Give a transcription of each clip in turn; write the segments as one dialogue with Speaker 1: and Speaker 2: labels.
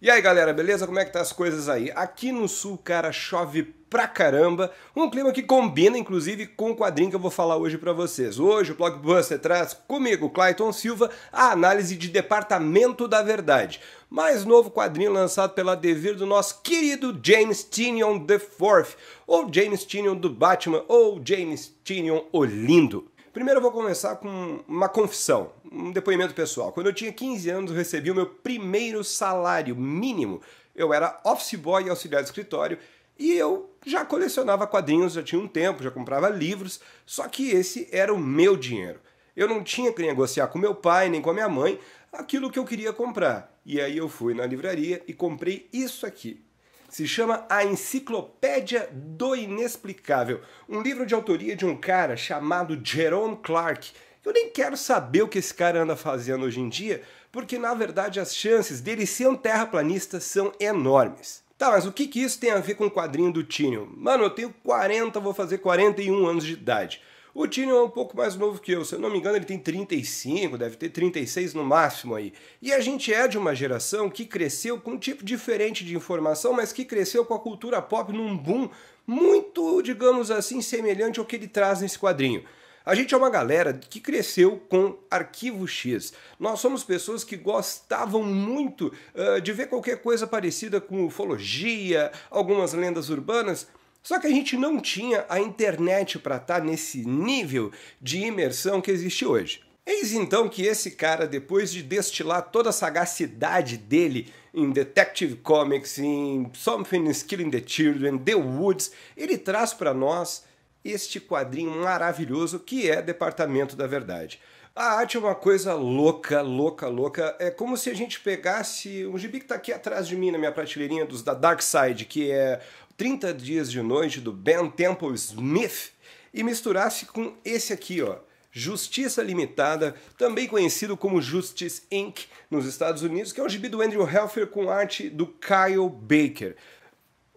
Speaker 1: E aí galera, beleza? Como é que tá as coisas aí? Aqui no sul, cara, chove pra caramba, um clima que combina inclusive com o quadrinho que eu vou falar hoje pra vocês. Hoje o Blockbuster traz comigo, Clayton Silva, a análise de Departamento da Verdade, mais novo quadrinho lançado pela Devir do nosso querido James Tynion IV, ou James Tynion do Batman, ou James Tynion o Lindo. Primeiro eu vou começar com uma confissão, um depoimento pessoal. Quando eu tinha 15 anos eu recebi o meu primeiro salário mínimo. Eu era office boy e auxiliar de escritório e eu já colecionava quadrinhos, já tinha um tempo, já comprava livros, só que esse era o meu dinheiro. Eu não tinha que negociar com meu pai nem com a minha mãe aquilo que eu queria comprar. E aí eu fui na livraria e comprei isso aqui. Se chama A Enciclopédia do Inexplicável, um livro de autoria de um cara chamado Jerome Clark. Eu nem quero saber o que esse cara anda fazendo hoje em dia, porque na verdade as chances dele ser um terraplanista são enormes. Tá, mas o que isso tem a ver com o quadrinho do Tynion? Mano, eu tenho 40, vou fazer 41 anos de idade. O Tynion é um pouco mais novo que eu, se eu não me engano ele tem 35, deve ter 36 no máximo aí. E a gente é de uma geração que cresceu com um tipo diferente de informação, mas que cresceu com a cultura pop num boom muito, digamos assim, semelhante ao que ele traz nesse quadrinho. A gente é uma galera que cresceu com Arquivo X. Nós somos pessoas que gostavam muito de ver qualquer coisa parecida com ufologia, algumas lendas urbanas. Só que a gente não tinha a internet para estar nesse nível de imersão que existe hoje. Eis então que esse cara, depois de destilar toda a sagacidade dele em Detective Comics, em Something is Killing the Children, The Woods, ele traz para nós este quadrinho maravilhoso que é Departamento da Verdade. A arte é uma coisa louca, louca, louca. É como se a gente pegasse um gibi que está aqui atrás de mim na minha prateleirinha dos da Dark Side, que é 30 Dias de Noite, do Ben Temple Smith, e misturasse com esse aqui, ó, Justiça Limitada, também conhecido como Justice Inc. nos Estados Unidos, que é um gibi do Andrew Helfer com arte do Kyle Baker.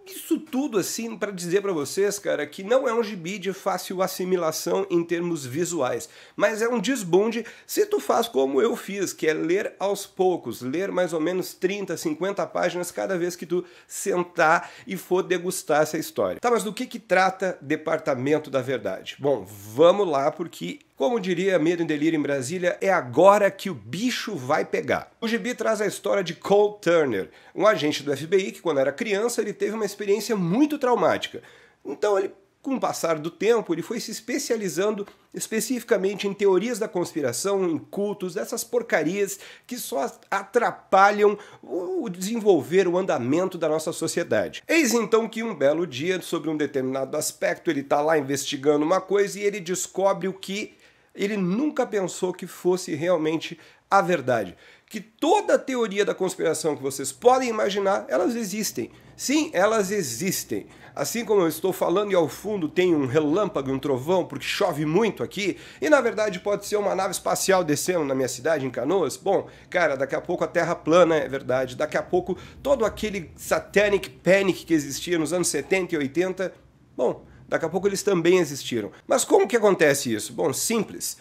Speaker 1: Isso tudo assim para dizer para vocês, cara, que não é um gibi de fácil assimilação em termos visuais, mas é um desbunde se tu faz como eu fiz, que é ler aos poucos, ler mais ou menos 30, 50 páginas cada vez que tu sentar e for degustar essa história. Tá, mas do que trata Departamento da Verdade? Bom, vamos lá, porque como diria Medo e Delírio em Brasília, é agora que o bicho vai pegar. O gibi traz a história de Cole Turner, um agente do FBI que, quando era criança, ele teve uma experiência muito traumática. Então, com o passar do tempo, ele foi se especializando especificamente em teorias da conspiração, em cultos, essas porcarias que só atrapalham o desenvolver, o andamento da nossa sociedade. Eis então que um belo dia, sobre um determinado aspecto, ele está lá investigando uma coisa e ele descobre o que ele nunca pensou que fosse realmente a verdade. Que toda a teoria da conspiração que vocês podem imaginar, elas existem. Sim, elas existem. Assim como eu estou falando e ao fundo tem um relâmpago, um trovão, porque chove muito aqui, e na verdade pode ser uma nave espacial descendo na minha cidade, em Canoas. Bom, cara, daqui a pouco a Terra plana é verdade. Daqui a pouco todo aquele satanic panic que existia nos anos 70 e 80, bom, daqui a pouco eles também existiram. Mas como que acontece isso? Bom, simples.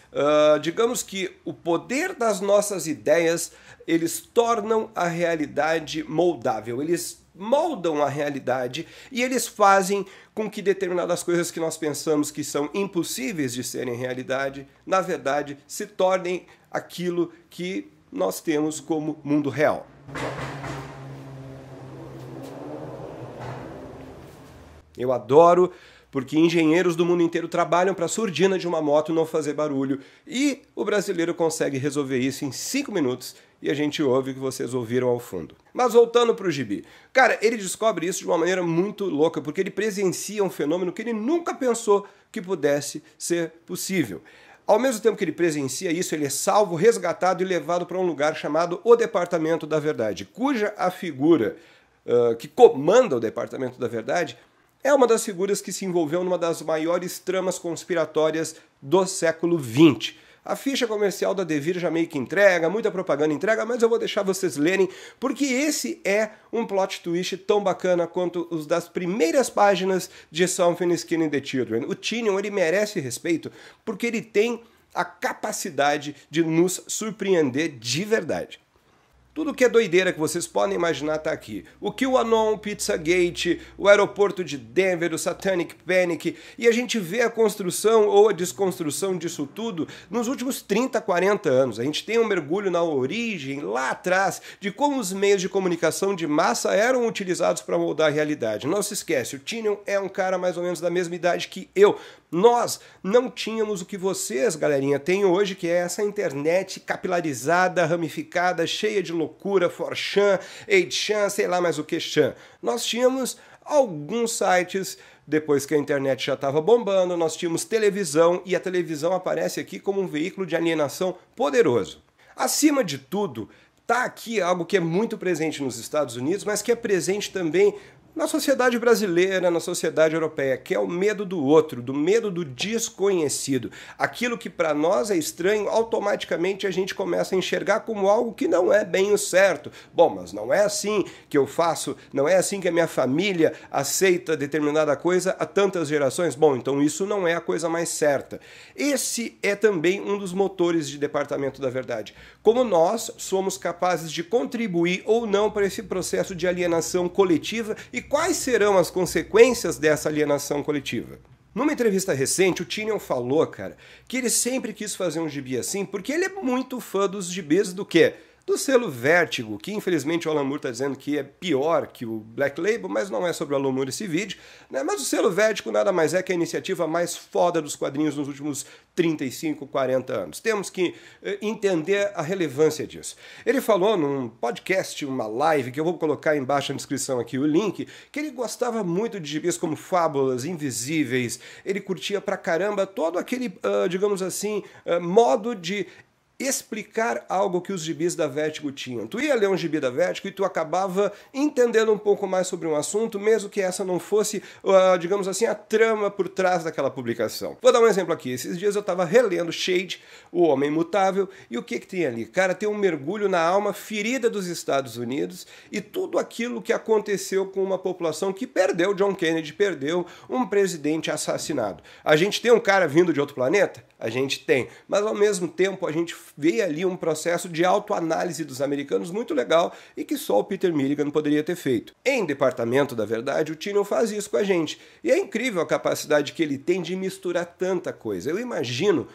Speaker 1: Digamos que o poder das nossas ideias, eles tornam a realidade moldável. Eles moldam a realidade e eles fazem com que determinadas coisas que nós pensamos que são impossíveis de serem realidade, na verdade, se tornem aquilo que nós temos como mundo real. Eu adoro porque engenheiros do mundo inteiro trabalham para a surdina de uma moto não fazer barulho e o brasileiro consegue resolver isso em 5 minutos e a gente ouve o que vocês ouviram ao fundo. Mas voltando para o gibi. Cara, ele descobre isso de uma maneira muito louca porque ele presencia um fenômeno que ele nunca pensou que pudesse ser possível. Ao mesmo tempo que ele presencia isso, ele é salvo, resgatado e levado para um lugar chamado o Departamento da Verdade, cuja a figura que comanda o Departamento da Verdade é uma das figuras que se envolveu numa das maiores tramas conspiratórias do século XX. A ficha comercial da Devir já meio que entrega, muita propaganda entrega, mas eu vou deixar vocês lerem, porque esse é um plot twist tão bacana quanto os das primeiras páginas de Something is Killing the Children. O Tynion, ele merece respeito, porque ele tem a capacidade de nos surpreender de verdade. Tudo que é doideira que vocês podem imaginar está aqui. O QAnon, Pizzagate, o aeroporto de Denver, o Satanic Panic, e a gente vê a construção ou a desconstrução disso tudo nos últimos 30, 40 anos. A gente tem um mergulho na origem, lá atrás, de como os meios de comunicação de massa eram utilizados para moldar a realidade. Não se esquece, o Tinion é um cara mais ou menos da mesma idade que eu. Nós não tínhamos o que vocês, galerinha, têm hoje, que é essa internet capilarizada, ramificada, cheia de loucura, 4chan, 8chan, sei lá mais o que chan. Nós tínhamos alguns sites, depois que a internet já estava bombando, nós tínhamos televisão, e a televisão aparece aqui como um veículo de alienação poderoso. Acima de tudo, está aqui algo que é muito presente nos Estados Unidos, mas que é presente também na sociedade brasileira, na sociedade europeia, que é o medo do outro, do medo do desconhecido. Aquilo que para nós é estranho, automaticamente a gente começa a enxergar como algo que não é bem o certo. Bom, mas não é assim que eu faço, não é assim que a minha família aceita determinada coisa há tantas gerações. Bom, então isso não é a coisa mais certa. Esse é também um dos motores de Departamento da Verdade. Como nós somos capazes de contribuir ou não para esse processo de alienação coletiva e quais serão as consequências dessa alienação coletiva? Numa entrevista recente, o Tinion falou, cara, que ele sempre quis fazer um gibi assim porque ele é muito fã dos gibis do quê? Do selo Vértigo, que infelizmente o Alan Moore está dizendo que é pior que o Black Label, mas não é sobre o Alan Moore esse vídeo, né? Mas o selo Vértigo nada mais é que a iniciativa mais foda dos quadrinhos nos últimos 35, 40 anos. Temos que entender a relevância disso. Ele falou num podcast, uma live, que eu vou colocar embaixo na descrição aqui o link, que ele gostava muito de gibis como Fábulas, Invisíveis, ele curtia pra caramba todo aquele, digamos assim, modo de explicar algo que os gibis da Vertigo tinham. Tu ia ler um gibi da Vertigo e tu acabava entendendo um pouco mais sobre um assunto, mesmo que essa não fosse, digamos assim, a trama por trás daquela publicação. Vou dar um exemplo aqui. Esses dias eu estava relendo Shade, O Homem Imutável, e o que tem ali? Cara, tem um mergulho na alma ferida dos Estados Unidos e tudo aquilo que aconteceu com uma população que perdeu John Kennedy, perdeu um presidente assassinado. A gente tem um cara vindo de outro planeta? A gente tem, mas ao mesmo tempo a gente vê ali um processo de autoanálise dos americanos muito legal e que só o Peter Milligan poderia ter feito. Em Departamento da Verdade, o Tinion faz isso com a gente. E é incrível a capacidade que ele tem de misturar tanta coisa. Eu imagino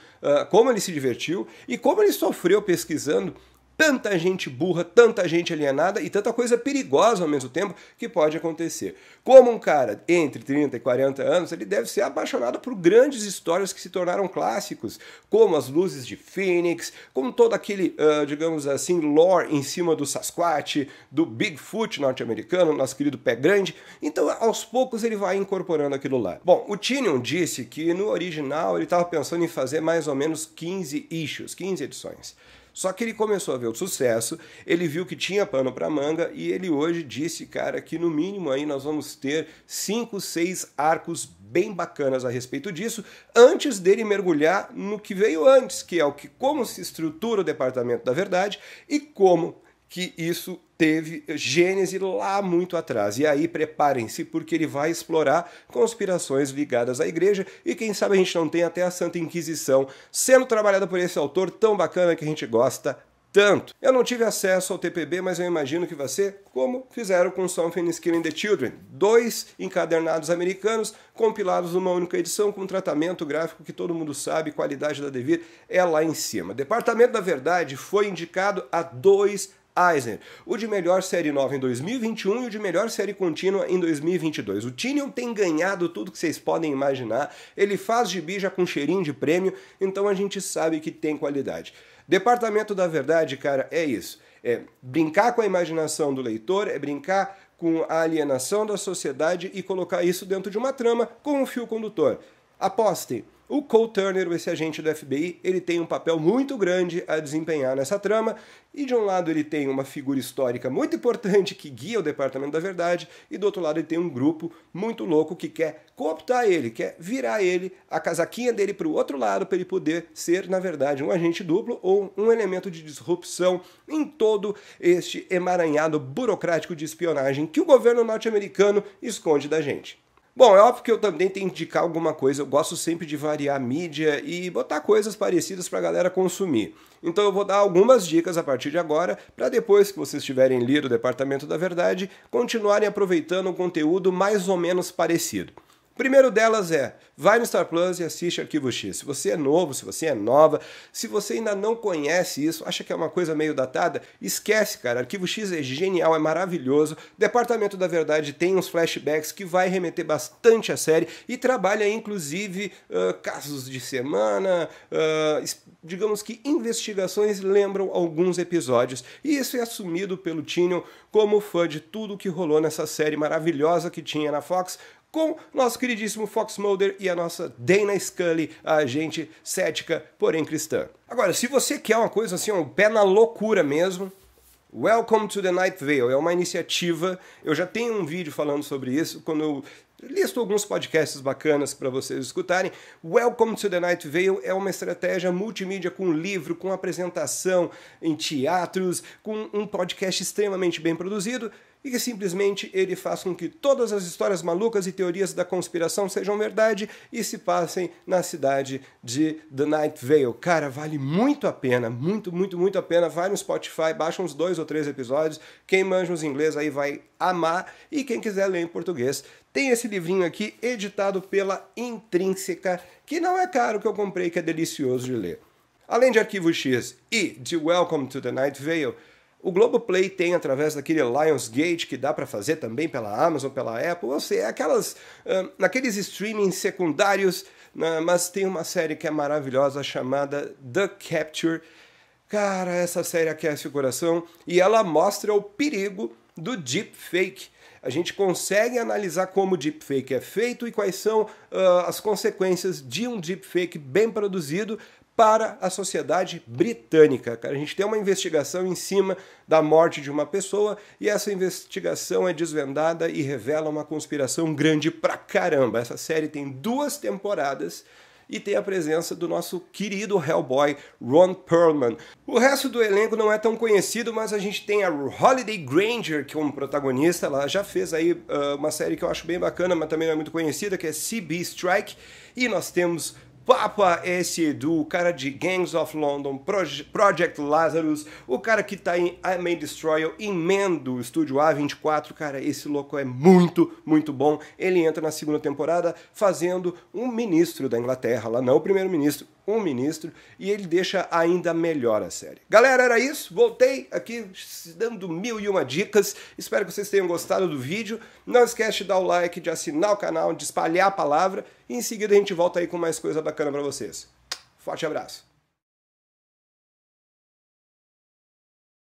Speaker 1: como ele se divertiu e como ele sofreu pesquisando tanta gente burra, tanta gente alienada e tanta coisa perigosa ao mesmo tempo que pode acontecer. Como um cara entre 30 e 40 anos, ele deve ser apaixonado por grandes histórias que se tornaram clássicos, como As Luzes de Fênix, como todo aquele, digamos assim, lore em cima do Sasquatch, do Bigfoot norte-americano, nosso querido Pé Grande. Então, aos poucos, ele vai incorporando aquilo lá. Bom, o Tinion disse que no original ele estava pensando em fazer mais ou menos 15 issues, 15 edições. Só que ele começou a ver o sucesso, ele viu que tinha pano para manga e ele hoje disse, cara, que no mínimo aí nós vamos ter 5, 6 arcos bem bacanas a respeito disso, antes dele mergulhar no que veio antes, que é o que como se estrutura o Departamento da Verdade e como que isso teve gênese lá muito atrás. E aí preparem-se, porque ele vai explorar conspirações ligadas à igreja e quem sabe a gente não tem até a Santa Inquisição sendo trabalhada por esse autor tão bacana que a gente gosta tanto. Eu não tive acesso ao TPB, mas eu imagino que vai ser como fizeram com Something is Killing the Children. 2 encadernados americanos compilados numa única edição com um tratamento gráfico que todo mundo sabe, qualidade da Devir é lá em cima. Departamento da Verdade foi indicado a 2 Eisner, o de melhor série nova em 2021 e o de melhor série contínua em 2022. O Tinion tem ganhado tudo que vocês podem imaginar, ele faz gibi já com cheirinho de prêmio, então a gente sabe que tem qualidade. Departamento da Verdade, cara, é isso. É brincar com a imaginação do leitor, é brincar com a alienação da sociedade e colocar isso dentro de uma trama com um fio condutor. Apostem, o Cole Turner, esse agente do FBI, ele tem um papel muito grande a desempenhar nessa trama, e de um lado ele tem uma figura histórica muito importante que guia o Departamento da Verdade, e do outro lado ele tem um grupo muito louco que quer cooptar ele, quer virar ele, a casaquinha dele para o outro lado, para ele poder ser, na verdade, um agente duplo ou um elemento de disrupção em todo este emaranhado burocrático de espionagem que o governo norte-americano esconde da gente. Bom, é óbvio que eu também tenho que indicar alguma coisa, eu gosto sempre de variar a mídia e botar coisas parecidas para a galera consumir. Então eu vou dar algumas dicas a partir de agora, para depois que vocês tiverem lido o Departamento da Verdade, continuarem aproveitando um conteúdo mais ou menos parecido. O primeiro delas é, vai no Star Plus e assiste Arquivo X. Se você é novo, se você é nova, se você ainda não conhece isso, acha que é uma coisa meio datada, esquece, cara. Arquivo X é genial, é maravilhoso. Departamento da Verdade tem uns flashbacks que vai remeter bastante à série e trabalha inclusive casos de semana, digamos que investigações lembram alguns episódios. E isso é assumido pelo Tynion como fã de tudo que rolou nessa série maravilhosa que tinha na Fox, com nosso queridíssimo Fox Mulder e a nossa Dana Scully, a agente cética, porém cristã. Agora, se você quer uma coisa assim, um pé na loucura mesmo, Welcome to the Night Vale é uma iniciativa, eu já tenho um vídeo falando sobre isso, quando eu listo alguns podcasts bacanas para vocês escutarem. Welcome to the Night Vale é uma estratégia multimídia com livro, com apresentação em teatros, com um podcast extremamente bem produzido, e que simplesmente ele faz com que todas as histórias malucas e teorias da conspiração sejam verdade e se passem na cidade de The Night Vale. Cara, vale muito a pena, muito a pena. Vai no Spotify, baixa uns 2 ou 3 episódios. Quem manja os inglês aí vai amar, e quem quiser ler em português, tem esse livrinho aqui, editado pela Intrínseca, que não é caro, que eu comprei, que é delicioso de ler. Além de Arquivo X e de Welcome to the Night Vale, o Globoplay tem, através daquele Lionsgate, que dá para fazer também pela Amazon, pela Apple, ou seja, naqueles streamings secundários, mas tem uma série que é maravilhosa chamada The Capture. Cara, essa série aquece o coração e ela mostra o perigo do deepfake. A gente consegue analisar como o deepfake é feito e quais são as consequências de um deepfake bem produzido para a sociedade britânica. Cara, a gente tem uma investigação em cima da morte de uma pessoa e essa investigação é desvendada e revela uma conspiração grande pra caramba. Essa série tem 2 temporadas e tem a presença do nosso querido Hellboy, Ron Perlman. O resto do elenco não é tão conhecido, mas a gente tem a Holliday Grainger como protagonista. Ela já fez aí uma série que eu acho bem bacana, mas também não é muito conhecida, que é CB Strike. E nós temos Papa S. Edu, o cara de Gangs of London, Project Lazarus, o cara que tá em I May Destroy You, em Mendo, Estúdio A24, cara, esse louco é muito bom. Ele entra na 2ª temporada fazendo um ministro da Inglaterra, lá não o primeiro-ministro, um ministro, e ele deixa ainda melhor a série. Galera, era isso, voltei aqui dando 1001 dicas, espero que vocês tenham gostado do vídeo, não esquece de dar o like, de assinar o canal, de espalhar a palavra, e em seguida a gente volta aí com mais coisa bacana pra vocês. Forte abraço!